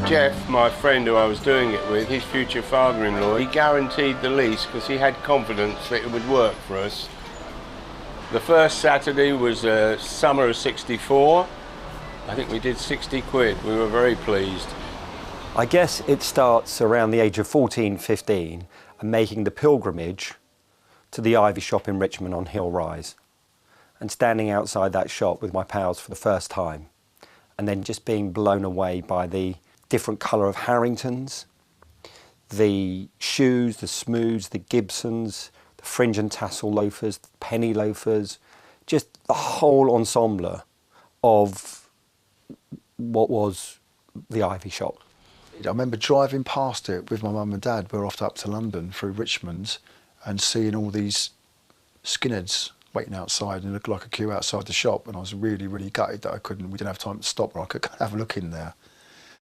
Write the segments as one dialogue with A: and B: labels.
A: Jeff, my friend who I was doing it with, his future father-in-law, he guaranteed the lease because he had confidence that it would work for us. The first Saturday was summer of '64. I think we did 60 quid. We were very pleased.
B: I guess it starts around the age of 14, 15 and making the pilgrimage to the Ivy shop in Richmond on Hill Rise and standing outside that shop with my pals for the first time and then just being blown away by the different colour of Harringtons, the shoes, the Smooths, the Gibsons, the fringe and tassel loafers, the penny loafers, just the whole ensemble of what was the Ivy shop.
C: I remember driving past it with my mum and dad. We were off up to London through Richmond and seeing all these skinheads waiting outside and it looked like a queue outside the shop, and I was really, really gutted that we didn't have time to stop or I could have a look in there.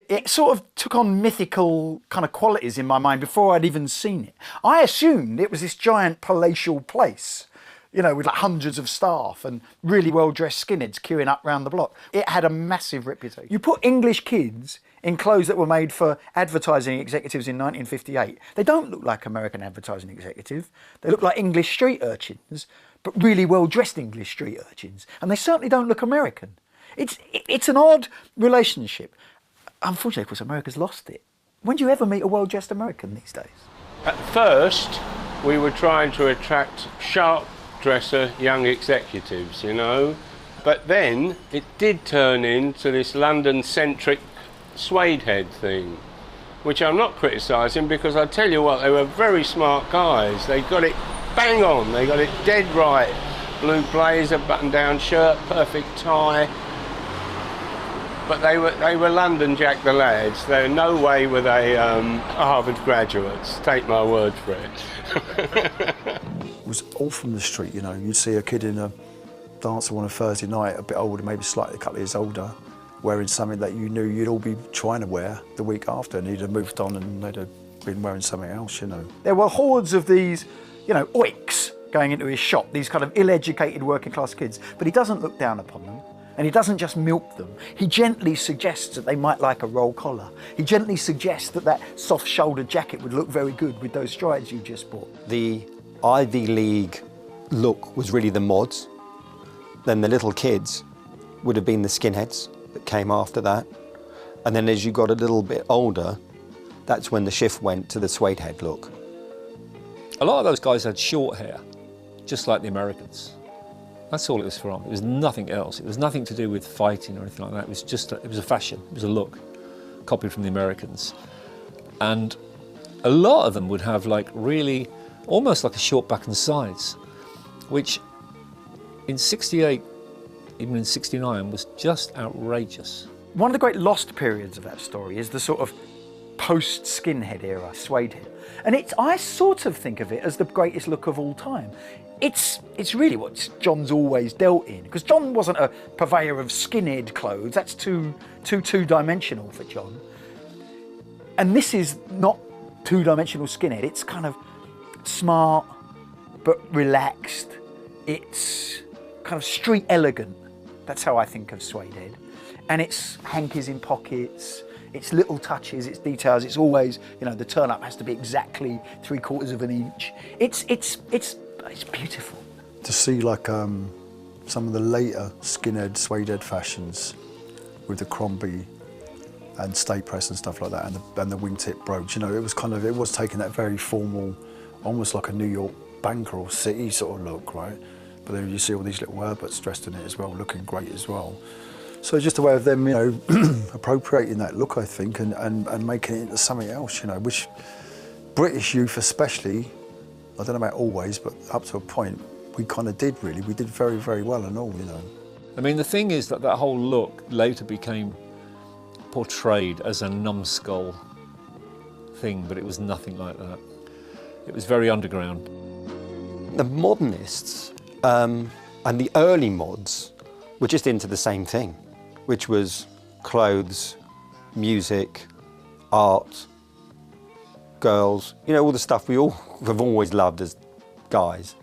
D: It sort of took on mythical kind of qualities in my mind before I'd even seen it. I assumed it was this giant palatial place, you know, with like hundreds of staff and really well-dressed skinheads queuing up round the block. It had a massive reputation. You put English kids in clothes that were made for advertising executives in 1958. They don't look like American advertising executives. They look like English street urchins, but really well-dressed English street urchins. And they certainly don't look American. It's an odd relationship. Unfortunately, of course, America's lost it. When do you ever meet a well-dressed American these days?
A: At first, we were trying to attract sharp dresser young executives, you know, but then it did turn into this London-centric Suedehead thing, which I'm not criticising because I tell you what, they were very smart guys. They got it bang on, they got it dead right. Blue blazer, button-down shirt, perfect tie. But they were London Jack the lads. There no way were they Harvard graduates. Take my word for it.
C: It was all from the street, you know. You'd see a kid in a dancer on a Thursday night, a bit older, maybe slightly a couple of years older, wearing something that you knew you'd all be trying to wear the week after, and he'd have moved on and they'd have been wearing something else, you know.
D: There were hordes of these, you know, oiks going into his shop, these kind of ill-educated working class kids, but he doesn't look down upon them. And he doesn't just milk them. He gently suggests that they might like a roll collar. He gently suggests that that soft-shouldered jacket would look very good with those strides you just bought.
B: The Ivy League look was really the mods. Then the little kids would have been the skinheads that came after that. And then as you got a little bit older, that's when the shift went to the Suedehead look.
E: A lot of those guys had short hair, just like the Americans. That's all it was from. It was nothing else. It was nothing to do with fighting or anything like that. It was just, it was a fashion. It was a look, copied from the Americans. And a lot of them would have like really, almost like a short back and sides, which in '68, even in '69, was just outrageous.
D: One of the great lost periods of that story is the sort of post-skinhead era, Suedehead. And I sort of think of it as the greatest look of all time. It's really what John's always dealt in, because John wasn't a purveyor of skinhead clothes. That's too two-dimensional for John. And this is not two-dimensional skinhead. It's kind of smart, but relaxed. It's kind of street elegant. That's how I think of Suedehead. And it's hankies in pockets. It's little touches, it's details. It's always, you know, the turn-up has to be exactly 3/4 of an inch. It's beautiful.
C: To see like some of the later skinhead, Suedehead fashions with the Crombie and stay press and stuff like that, and the wingtip brooch, you know, it was taking that very formal, almost like a New York banker or city sort of look, right? But then you see all these little Herberts dressed in it as well, looking great as well. So it's just a way of them, you know, appropriating that look, I think, and making it into something else, you know, which British youth especially, I don't know about always, but up to a point, we kind of did really. We did very, very well and all, you know.
E: I mean, the thing is that that whole look later became portrayed as a numbskull thing, but it was nothing like that. It was very underground.
B: The modernists and the early mods were just into the same thing, which was clothes, music, art, girls, you know, all the stuff we all have always loved as guys.